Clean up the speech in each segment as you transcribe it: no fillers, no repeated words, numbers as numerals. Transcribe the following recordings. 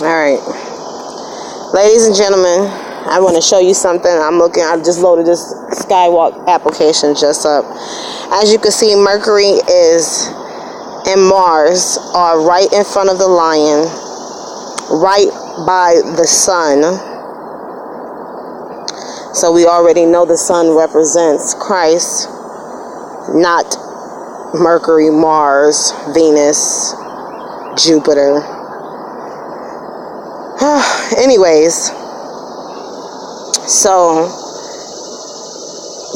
Alright. Ladies and gentlemen, I want to show you something. I just loaded this Skywalk application just up. As you can see, Mercury and Mars are right in front of the lion, right by the sun. So we already know the sun represents Christ, not Mercury, Mars, Venus, Jupiter. Anyways, so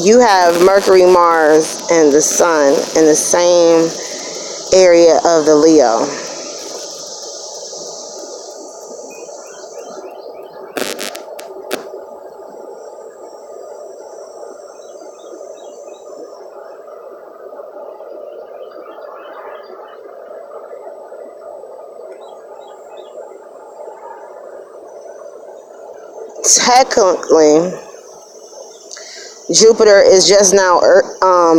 you have Mercury, Mars, and the sun in the same area of the Leo. Technically, Jupiter is just now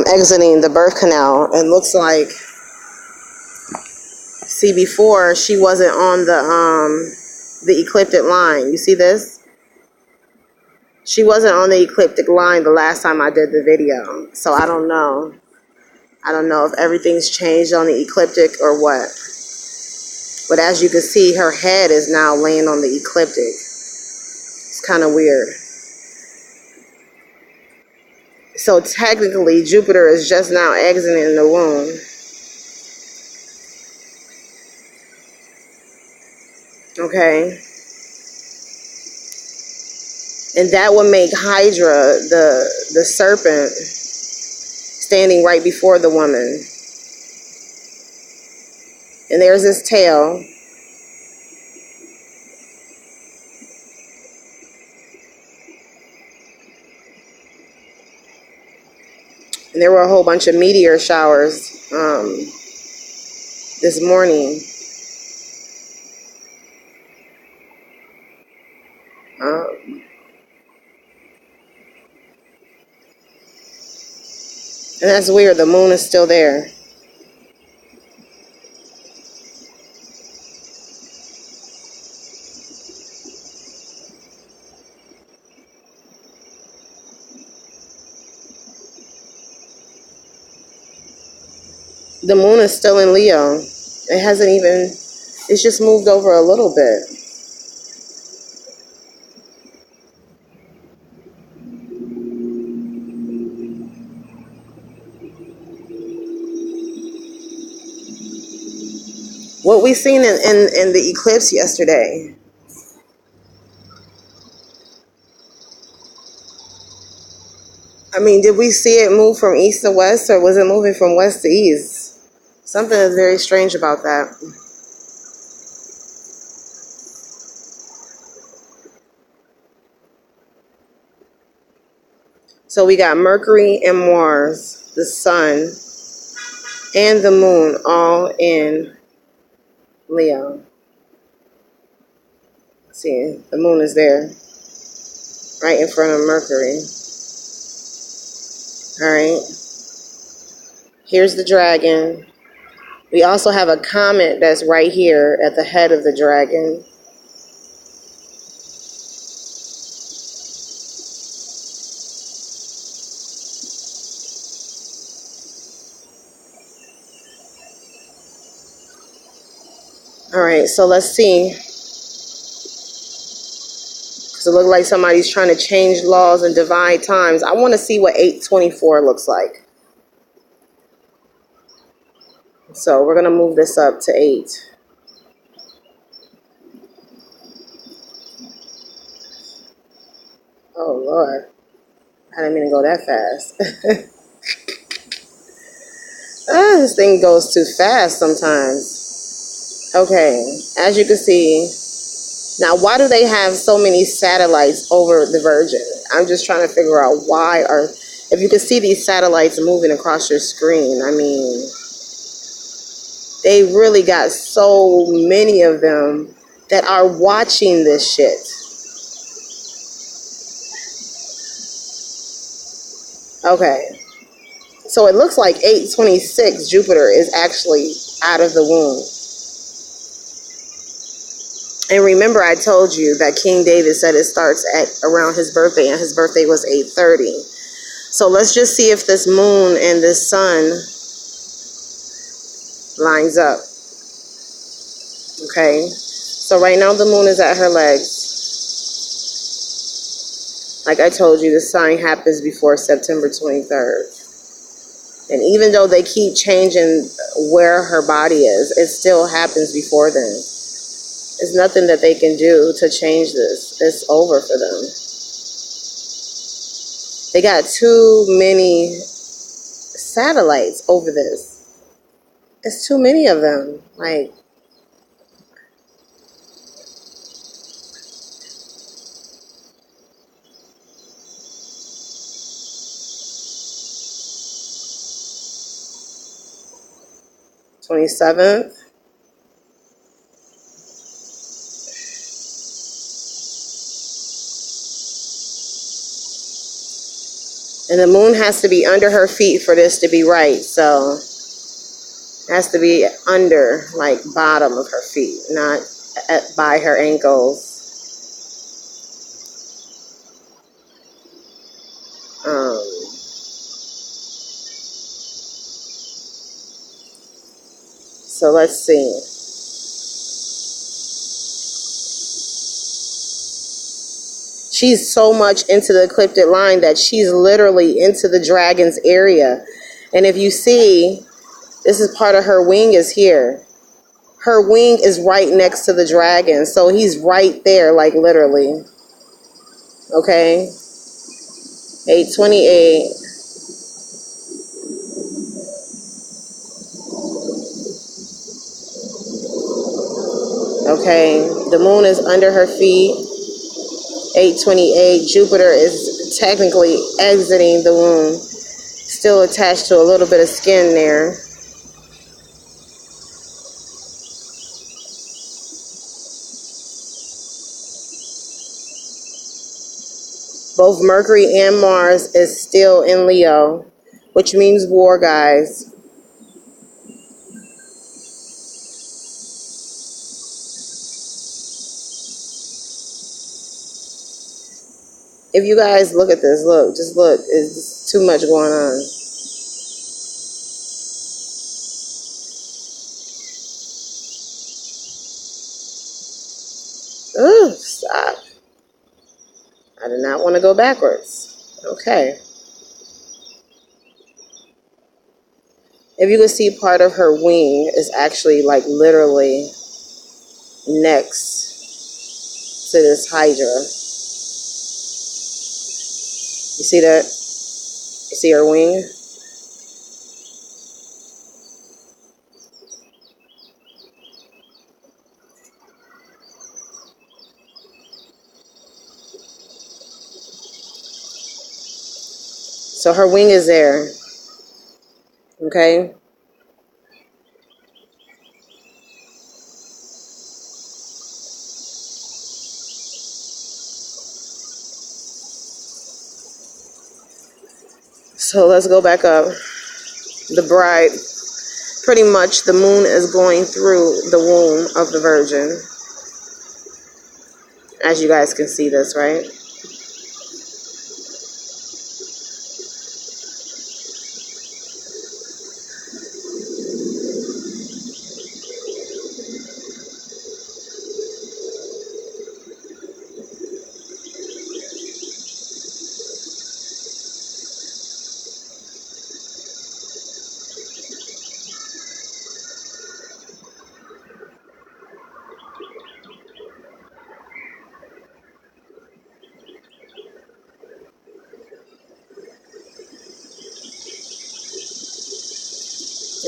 exiting the birth canal. It looks like, see, before she wasn't on the ecliptic line. You see this? She wasn't on the ecliptic line the last time I did the video. So I don't know. I don't know if everything's changed on the ecliptic or what. But as you can see, her head is now laying on the ecliptic. It's kind of weird. So technically, Jupiter is just now exiting the womb. Okay. And that would make Hydra, the serpent, standing right before the woman. And there's his tail. And there were a whole bunch of meteor showers this morning. And that's weird. The moon is still there. The moon is still in Leo. It hasn't even, it's just moved over a little bit. What we seen in the eclipse yesterday. I mean, did we see it move from east to west, or was it moving from west to east? Something is very strange about that. So we got Mercury and Mars, the sun, and the moon all in Leo. See, the moon is there, right in front of Mercury. All right. Here's the dragon. We also have a comet that's right here at the head of the dragon. All right, so let's see. Because it looks like somebody's trying to change laws and divide times. I want to see what 824 looks like. So we're going to move this up to 8. Oh, Lord. I didn't mean to go that fast. This thing goes too fast sometimes. Okay, as you can see. Now, why do they have so many satellites over the Virgin? I'm just trying to figure out why. Or if you can see these satellites moving across your screen, I mean, they really got so many of them that are watching this shit. Okay. So it looks like 826 Jupiter is actually out of the womb. And remember, I told you that King David said it starts at around his birthday, and his birthday was 8:30. So let's just see if this moon and this sun lines up. Okay, so right now the moon is at her legs. Like I told you, the sign happens before September 23rd. And even though they keep changing where her body is, it still happens before then. There's nothing that they can do to change this. It's over for them. They got too many satellites over this. It's too many of them. Like, 27th. And the moon has to be under her feet for this to be right. So it has to be under, like, bottom of her feet, not by her ankles. So let's see. She's so much into the ecliptic line that she's literally into the dragon's area. And if you see, this is part of her wing is here. Her wing is right next to the dragon. So he's right there, like literally. Okay. 828. Okay. The moon is under her feet. 828. Jupiter is technically exiting the womb. Still attached to a little bit of skin there. Both Mercury and Mars is still in Leo, which means war, guys. If you guys look at this, look, just look, it's too much going on. Ugh, stop. I did not want to go backwards. Okay. If you can see, part of her wing is actually like literally next to this Hydra. You see that? You see her wing? So her wing is there. Okay? So let's go back up. The bride, pretty much the moon is going through the womb of the Virgin. As you guys can see this, right?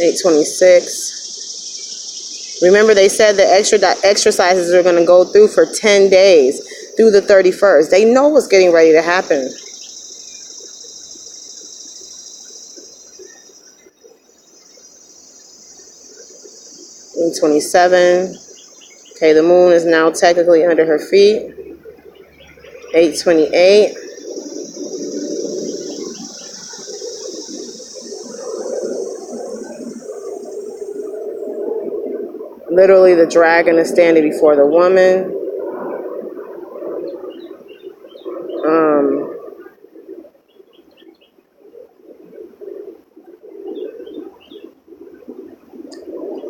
Eight 26. Remember, they said the exercises are going to go through for 10 days through the 31st. They know what's getting ready to happen. In 27. Okay, the moon is now technically under her feet. 828. Literally, the dragon is standing before the woman.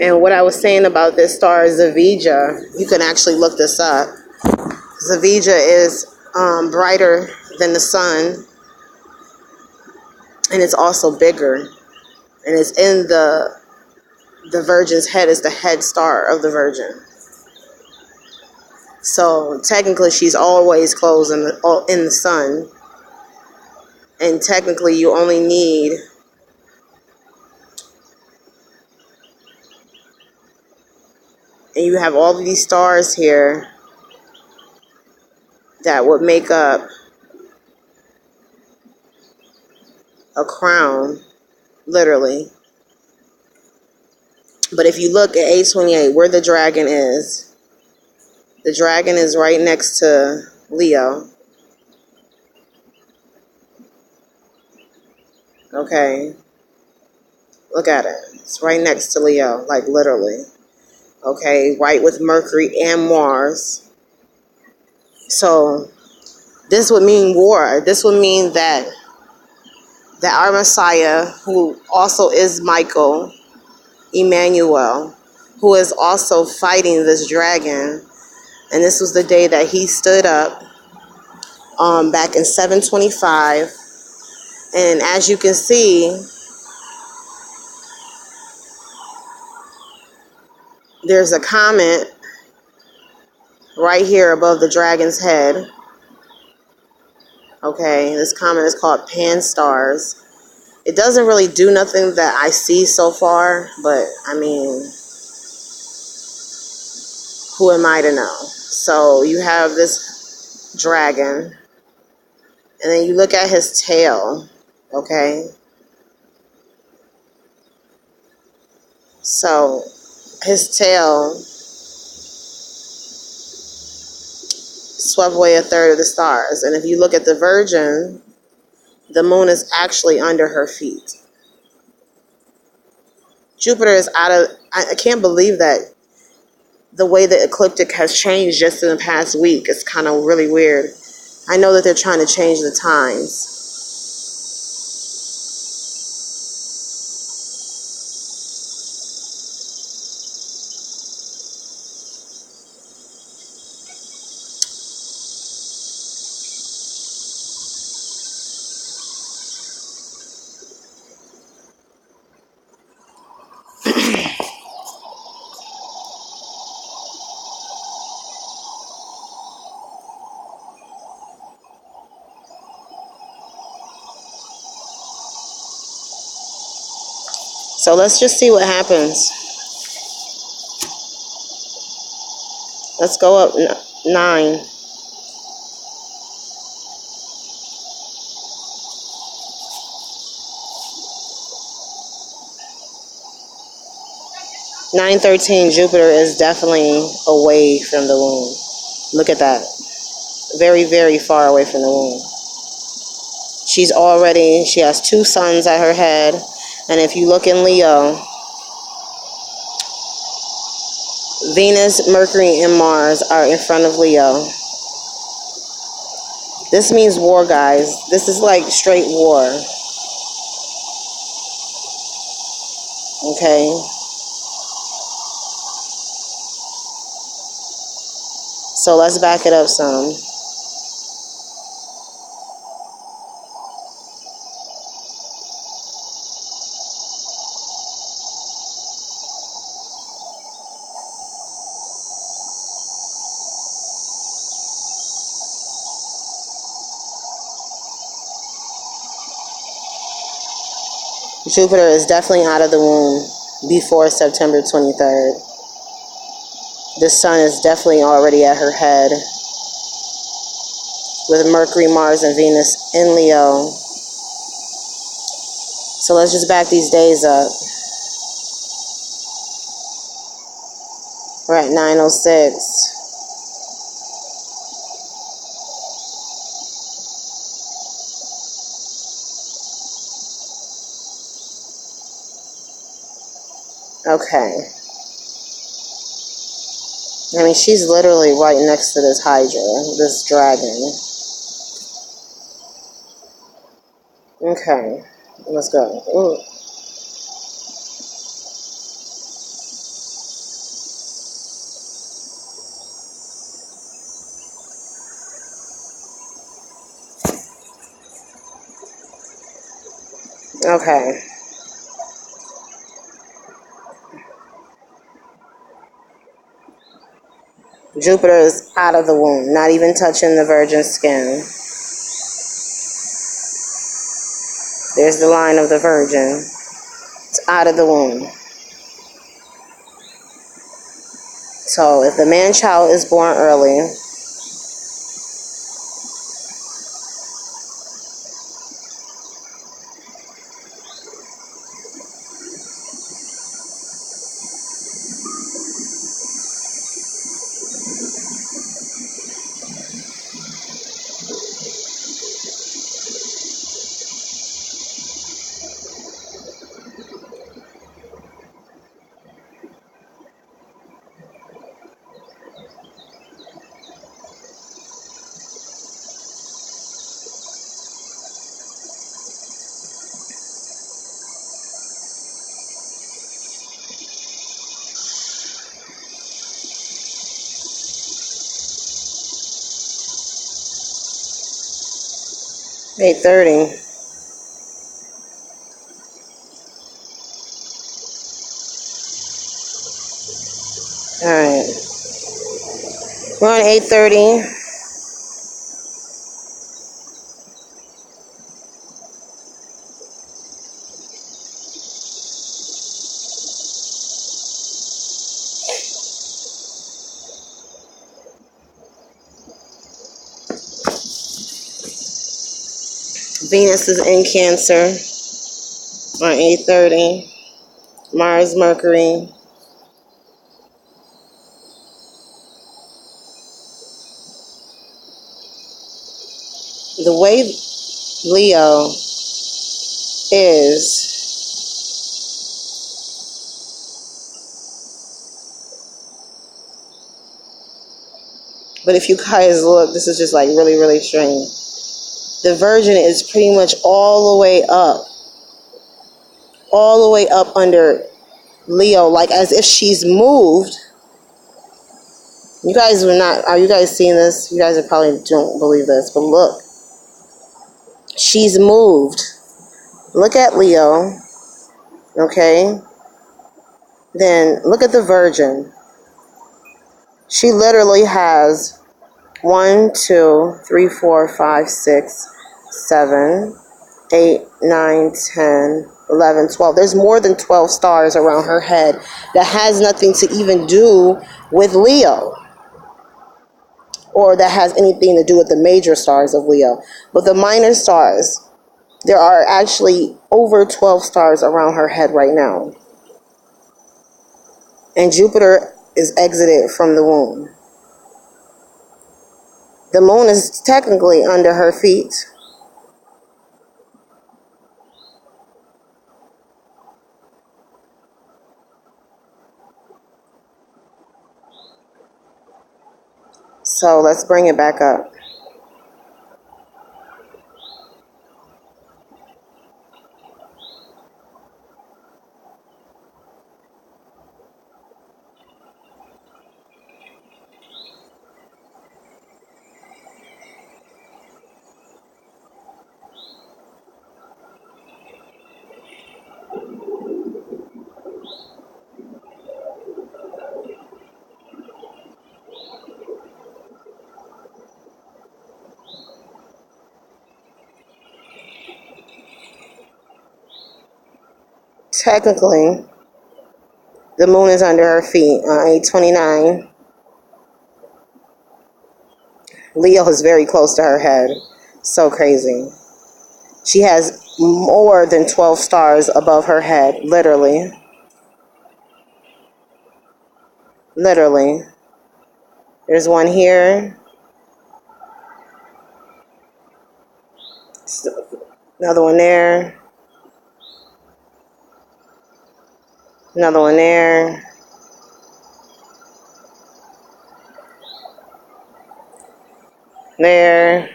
And what I was saying about this star is Zavija. You can actually look this up. Zavija is brighter than the sun, and it's also bigger. And it's in the Virgin's head. Is the head star of the Virgin. So technically, she's always closed in the sun. And technically, you only need and you have all of these stars here that would make up a crown, literally. But if you look at 828, where the dragon is right next to Leo. Okay. Look at it. It's right next to Leo, like literally. Okay, right with Mercury and Mars. So this would mean war. This would mean that our Messiah, who also is Michael, Emmanuel, who is also fighting this dragon, and this was the day that he stood up back in 725. And as you can see, there's a comment right here above the dragon's head. Okay, this comment is called Pan Stars. It doesn't really do nothing that I see so far, but I mean, who am I to know? So you have this dragon, and then you look at his tail, okay? So his tail swept away a third of the stars. And if you look at the Virgin, the moon is actually under her feet. Jupiter is out of, I can't believe that the way the ecliptic has changed just in the past week. It's kind of really weird. I know that they're trying to change the times. So let's just see what happens. Let's go up 9. Nine 13. Jupiter is definitely away from the womb. Look at that. Very, very far away from the womb. She has 2 suns at her head. And if you look in Leo, Venus, Mercury, and Mars are in front of Leo. This means war, guys. This is like straight war. Okay? So let's back it up some. Jupiter is definitely out of the womb before September 23rd. The sun is definitely already at her head with Mercury, Mars, and Venus in Leo. So let's just back these days up. We're at 9:06. Okay. I mean, she's literally right next to this Hydra, this dragon. Okay, let's go. Ooh. Okay. Jupiter is out of the womb, not even touching the virgin skin. There's the line of the virgin. It's out of the womb. So if the man child is born early, 8:30. All right. We're on 8:30. Venus is in Cancer on 8:30. Mars, Mercury. The way Leo is, but if you guys look, this is just like really, really strange. The Virgin is pretty much all the way up under Leo, like as if she's moved. You guys are you guys seeing this? You guys probably don't believe this, but look. She's moved. Look at Leo, okay? Then look at the Virgin. She literally has 1, 2, 3, 4, 5, 6, 7, 8, 9, 10, 11, 12. There's more than 12 stars around her head that has nothing to even do with Leo, or that has anything to do with the major stars of Leo. But the minor stars, there are actually over 12 stars around her head right now. And Jupiter is exited from the womb. The moon is technically under her feet. So let's bring it back up. Technically, the moon is under her feet on 8:29. Leo is very close to her head. So crazy. She has more than 12 stars above her head, literally. Literally. There's one here. Another one there. Another one there. there.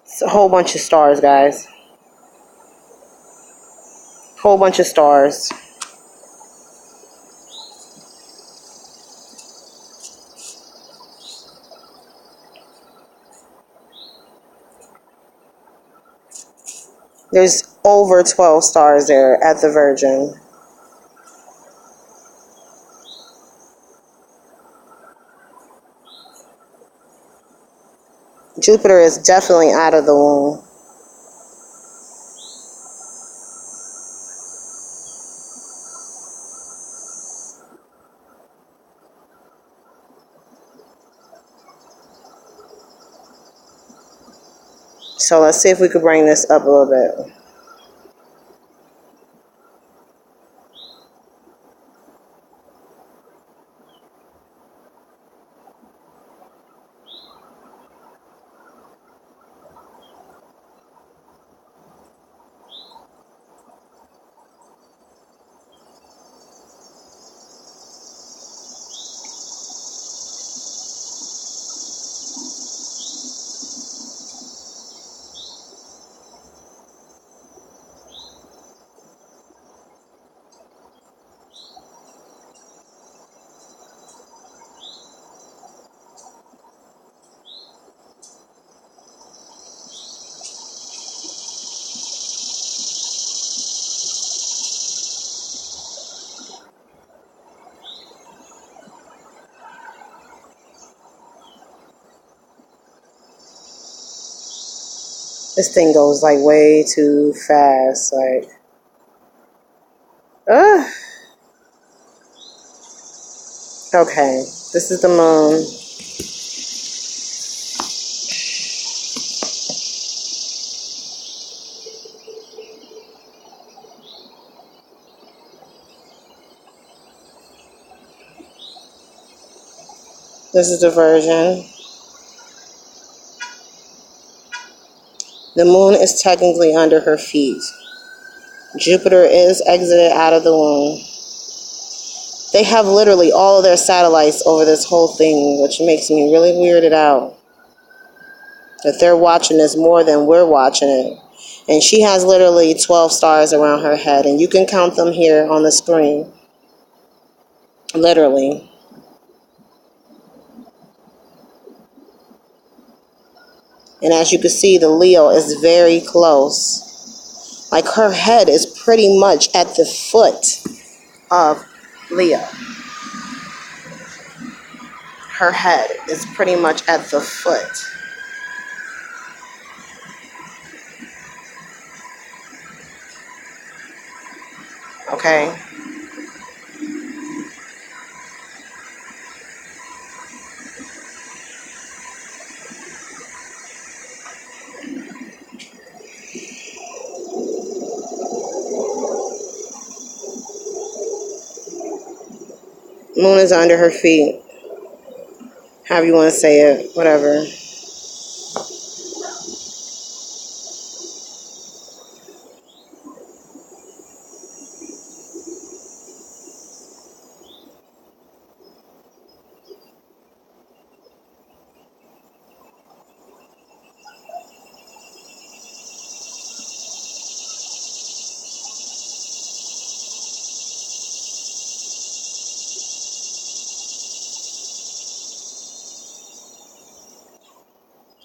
It's a whole bunch of stars, guys. Whole bunch of stars. There's over 12 stars there at the Virgin. Jupiter is definitely out of the womb. So let's see if we could bring this up a little bit. This thing goes like way too fast. Like, okay, this is the moon. This is the Virgin. The moon is technically under her feet. Jupiter is exited out of the womb. They have literally all of their satellites over this whole thing, which makes me really weirded out. That they're watching this more than we're watching it. And she has literally 12 stars around her head, and you can count them here on the screen. Literally. And as you can see, the Leo is very close. Like, her head is pretty much at the foot of Leo. Her head is pretty much at the foot. Okay? Moon is under her feet. However you want to say it, whatever.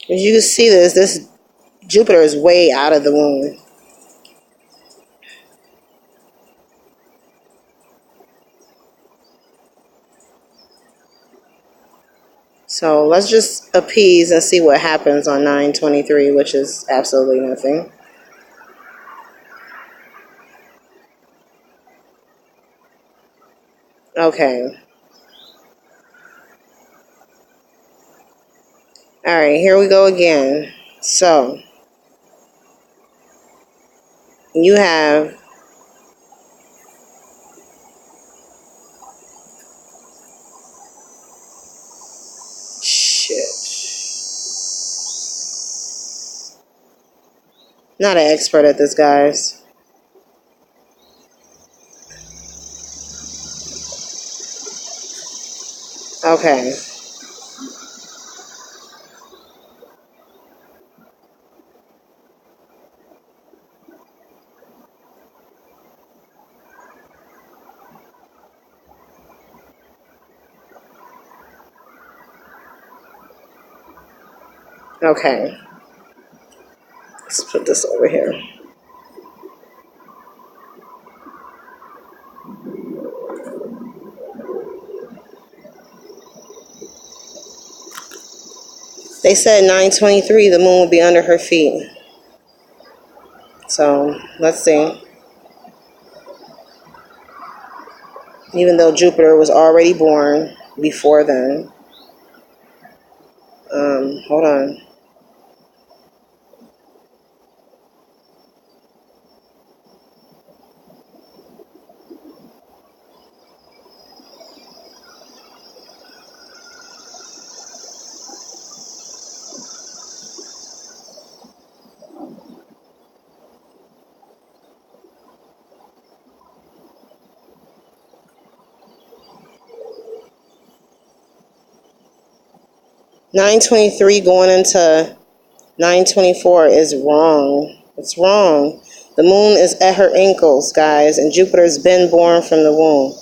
As you can see this Jupiter is way out of the womb. So let's just appease and see what happens on 9/23, which is absolutely nothing. Okay. Alright, here we go again. So, you have shit. Not an expert at this, guys. Okay. Okay. Let's put this over here. They said 9:23 the moon would be under her feet. So let's see. Even though Jupiter was already born before then. Hold on. $9.23 going into $9.24 is wrong. It's wrong. The moon is at her ankles, guys, and Jupiter's been born from the womb.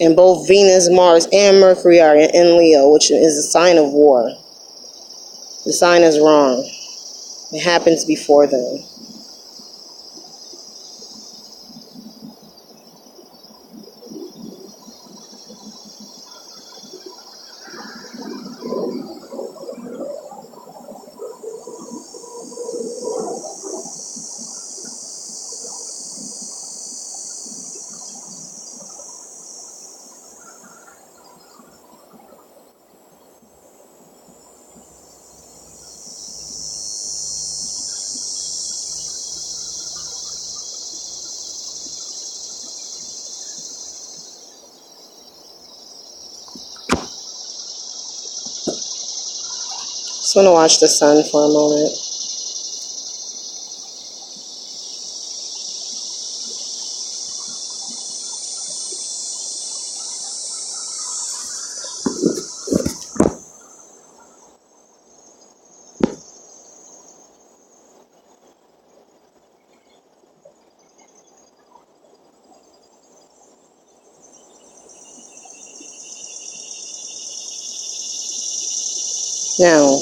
And both Venus, Mars, and Mercury are in Leo, which is a sign of war. The sign is wrong. It happens before then. Just want to watch the sun for a moment. Now,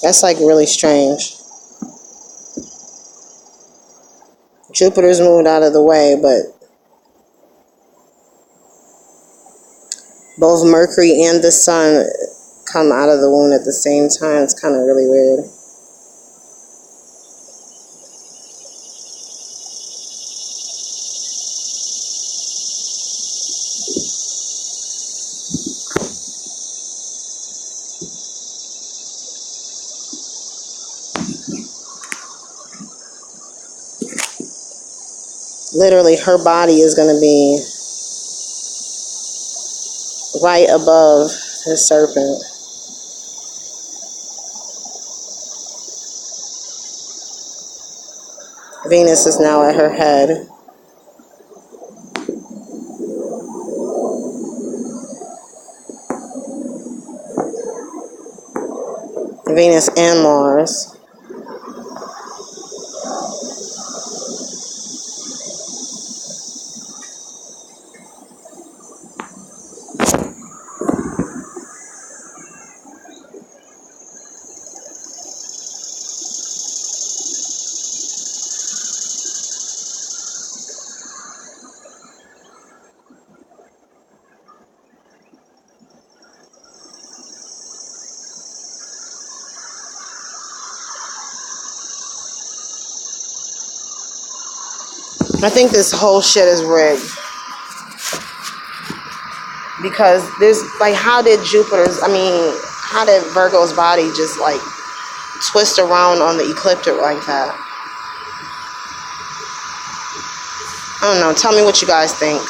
that's like really strange. Jupiter's moved out of the way, but both Mercury and the sun come out of the womb at the same time. It's kind of really weird. Literally, her body is going to be right above the serpent. Venus is now at her head. Venus and Mars. I think this whole shit is rigged. Because there's, like, how did Virgo's body just, like, twist around on the ecliptic like that? I don't know. Tell me what you guys think.